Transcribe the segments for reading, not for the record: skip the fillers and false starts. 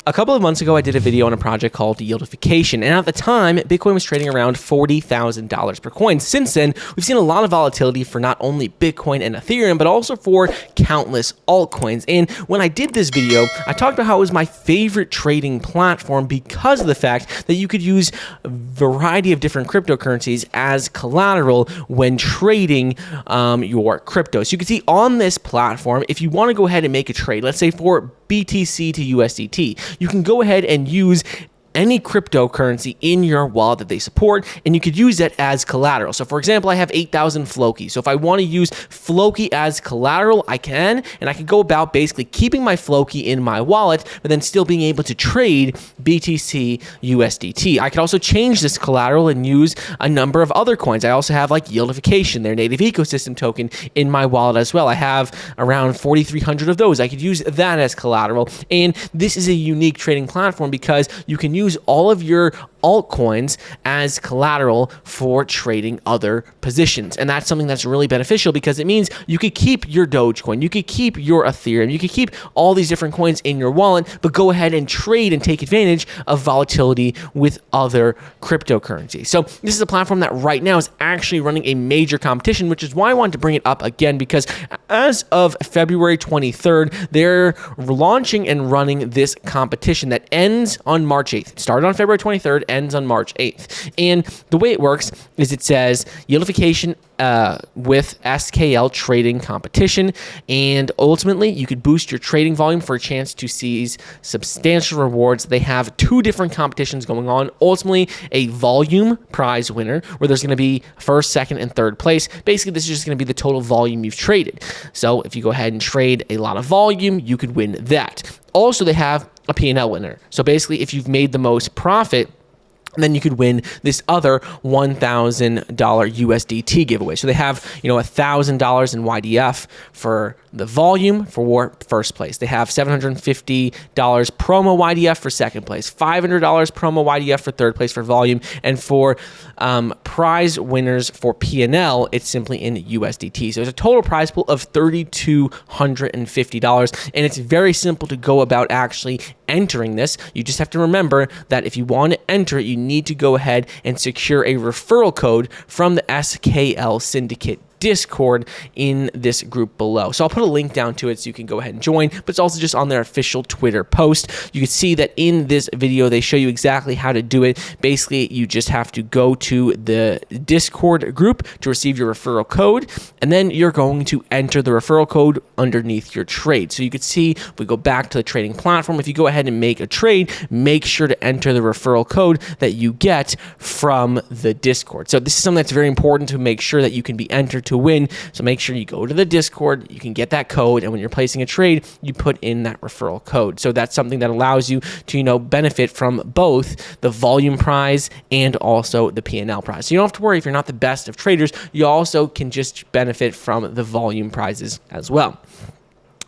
A couple of months ago, I did a video on a project called Yieldification, and at the time, Bitcoin was trading around $40,000 per coin. Since then, we've seen a lot of volatility for not only Bitcoin and Ethereum, but also for countless altcoins. And when I did this video, I talked about how it was my favorite trading platform because of the fact that you could use a variety of different cryptocurrencies as collateral when trading your crypto. So you can see on this platform, if you want to go ahead and make a trade, let's say for BTC to USDT, you can go ahead and use any cryptocurrency in your wallet that they support, and you could use that as collateral. So for example, I have 8,000 Floki. So if I want to use Floki as collateral, I can, and I can go about basically keeping my Floki in my wallet, but then still being able to trade BTC USDT. I could also change this collateral and use a number of other coins. I also have like Yieldification, their native ecosystem token, in my wallet as well. I have around 4,300 of those. I could use that as collateral. And this is a unique trading platform because you can use all of your altcoins as collateral for trading other positions. And that's something that's really beneficial because it means you could keep your Dogecoin, you could keep your Ethereum, you could keep all these different coins in your wallet, but go ahead and trade and take advantage of volatility with other cryptocurrencies. So this is a platform that right now is actually running a major competition, which is why I wanted to bring it up again, because as of February 23rd, they're launching and running this competition that ends on March 8th. It started on February 23rd, ends on March 8th. And the way it works is it says Yieldification with SKL trading competition, and ultimately you could boost your trading volume for a chance to seize substantial rewards. They have two different competitions going on. Ultimately, a volume prize winner where there's going to be first, second, and third place. Basically, this is just going to be the total volume you've traded. So if you go ahead and trade a lot of volume, you could win that. Also, they have a P&L winner. So basically, if you've made the most profit, then you could win this other $1,000 USDT giveaway. So they have, $1,000 in YDF for the volume for first place. They have $750 promo YDF for second place, $500 promo YDF for third place for volume, and for prize winners for P&L, it's simply in USDT. So it's a total prize pool of $3,250, and it's very simple to go about actually entering this. You just have to remember that if you want to enter it, you need to go ahead and secure a referral code from the SKL Syndicate Discord in this group below. So I'll put a link down to it so you can go ahead and join, but it's also just on their official Twitter post. You can see that in this video, they show you exactly how to do it. Basically, you just have to go to the Discord group to receive your referral code, and then you're going to enter the referral code underneath your trade. So you can see, if we go back to the trading platform, if you go ahead and make a trade, make sure to enter the referral code that you get from the Discord. So this is something that's very important to make sure that you can be entered to win. So make sure you go to the Discord, you can get that code, and when you're placing a trade, you put in that referral code. So that's something that allows you to, benefit from both the volume prize and also the P&L prize. So you don't have to worry if you're not the best of traders. You also can just benefit from the volume prizes as well.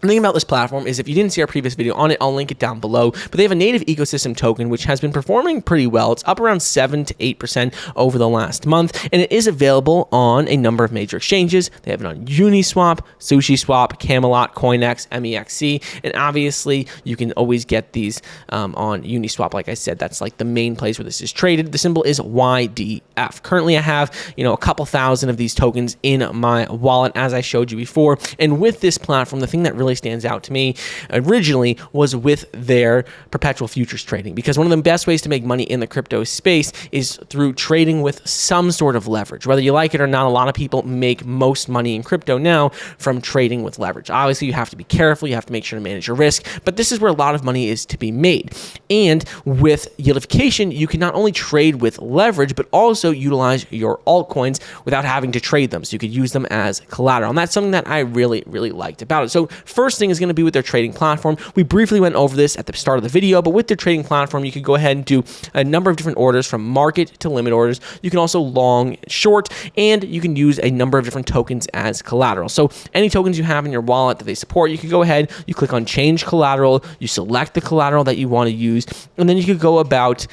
The thing about this platform is if you didn't see our previous video on it, I'll link it down below, but they have a native ecosystem token which has been performing pretty well. It's up around 7 to 8% over the last month, and it is available on a number of major exchanges. They have it on Uniswap, SushiSwap, Camelot, CoinEx, MEXC, and obviously you can always get these on Uniswap. Like I said, that's like the main place where this is traded. The symbol is YDF. Currently I have, a couple thousand of these tokens in my wallet, as I showed you before, and with this platform, the thing that really stands out to me originally was with their perpetual futures trading, because one of the best ways to make money in the crypto space is through trading with some sort of leverage. Whether you like it or not, a lot of people make most money in crypto now from trading with leverage. Obviously, you have to be careful, you have to make sure to manage your risk, but this is where a lot of money is to be made. And with Yieldification, you can not only trade with leverage, but also utilize your altcoins without having to trade them. So you could use them as collateral. And that's something that I really, really liked about it. So first thing is going to be with their trading platform. We briefly went over this at the start of the video, but with their trading platform, you can go ahead and do a number of different orders from market to limit orders. You can also long, short, and you can use a number of different tokens as collateral. So any tokens you have in your wallet that they support, you can go ahead, you click on change collateral, you select the collateral that you want to use, and then you could go about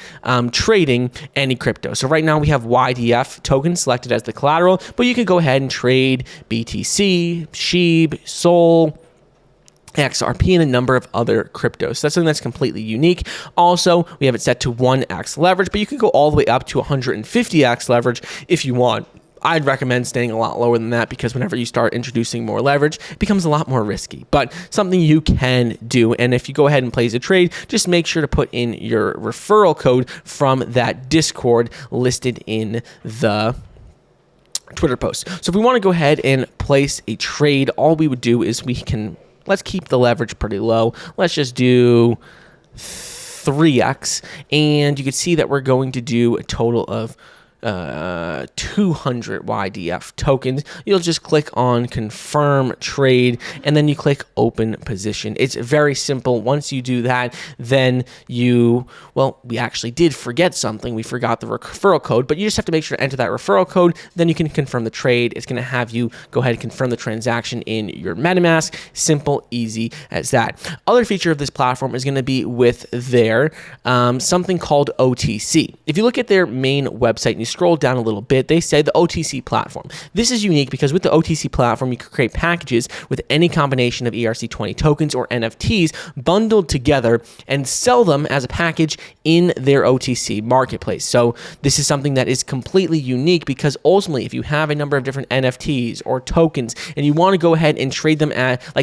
trading any crypto. So right now we have YDF token selected as the collateral, but you could go ahead and trade BTC, SHIB, SOL, XRP, and a number of other cryptos. So that's something that's completely unique. Also, we have it set to 1x leverage, but you can go all the way up to 150x leverage if you want. I'd recommend staying a lot lower than that, because whenever you start introducing more leverage, it becomes a lot more risky, but something you can do. And if you go ahead and place a trade, just make sure to put in your referral code from that Discord listed in the Twitter post. So if we want to go ahead and place a trade, all we would do is let's keep the leverage pretty low. Let's just do 3x, and you can see that we're going to do a total of 200 YDF tokens. You'll just click on confirm trade, and then you click open position. It's very simple. Once you do that, then we actually did forget something. We forgot the referral code, but you just have to make sure to enter that referral code. Then you can confirm the trade. It's going to have you go ahead and confirm the transaction in your MetaMask. Simple, easy as that. Other feature of this platform is going to be with their something called OTC. If you look at their main website and you scroll down a little bit, they say the OTC platform. This is unique because with the OTC platform, you can create packages with any combination of ERC20 tokens or NFTs bundled together and sell them as a package in their OTC marketplace. So this is something that is completely unique, because ultimately, if you have a number of different NFTs or tokens and you want to go ahead and trade them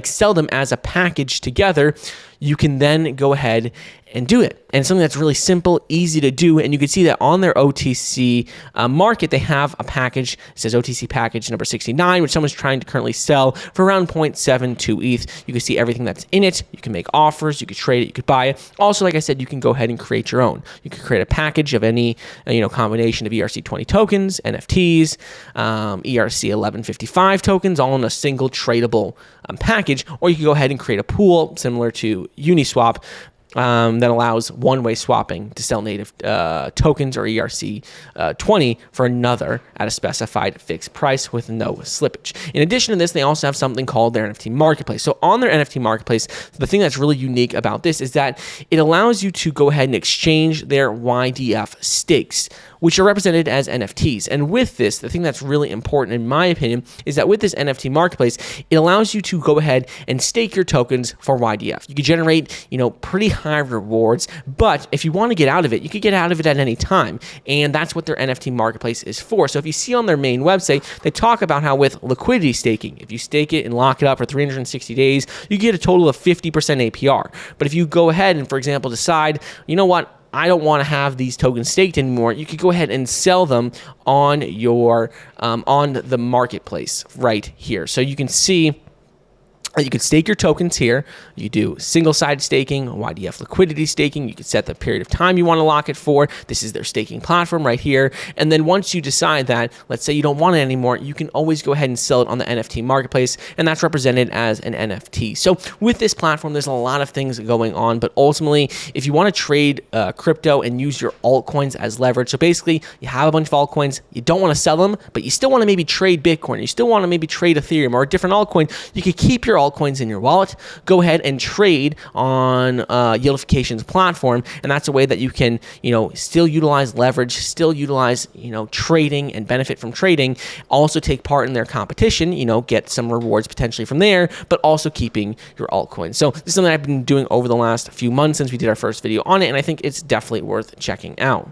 sell them as a package together, you can then go ahead and do it. And something that's really simple, easy to do. And you can see that on their OTC market, they have a package. It says OTC package number 69, which someone's trying to currently sell for around 0.72 ETH. You can see everything that's in it. You can make offers, you could trade it, you could buy it. Also, like I said, you can go ahead and create your own. You can create a package of any combination of ERC20 tokens, NFTs, ERC 1155 tokens, all in a single tradable package. Or you can go ahead and create a pool similar to Uniswap, that allows one-way swapping to sell native tokens or ERC20 for another at a specified fixed price with no slippage. In addition to this, they also have something called their NFT marketplace. So on their NFT marketplace, the thing that's really unique about this is that it allows you to go ahead and exchange their YDF stakes, which are represented as NFTs. And with this, the thing that's really important, in my opinion, is that with this NFT marketplace, it allows you to go ahead and stake your tokens for YDF. You can generate, pretty high rewards, but if you want to get out of it, you could get out of it at any time. And that's what their NFT marketplace is for. So if you see on their main website, they talk about how with liquidity staking, if you stake it and lock it up for 360 days, you get a total of 50% APR. But if you go ahead and, for example, decide, you know what, I don't want to have these tokens staked anymore, you could go ahead and sell them on your on the marketplace right here. So you can see you could stake your tokens here. You do single-sided staking, YDF liquidity staking. You could set the period of time you want to lock it for. This is their staking platform right here. And then once you decide that, let's say you don't want it anymore, you can always go ahead and sell it on the NFT marketplace, and that's represented as an NFT. So with this platform, there's a lot of things going on, but ultimately, if you want to trade crypto and use your altcoins as leverage, so basically, you have a bunch of altcoins, you don't want to sell them, but you still want to maybe trade Bitcoin, you still want to maybe trade Ethereum or a different altcoin, you could keep your altcoins in your wallet, go ahead and trade on Yieldification's platform, and that's a way that you can, still utilize leverage, still utilize, trading and benefit from trading, also take part in their competition, get some rewards potentially from there, but also keeping your altcoins. So this is something I've been doing over the last few months since we did our first video on it, and I think it's definitely worth checking out.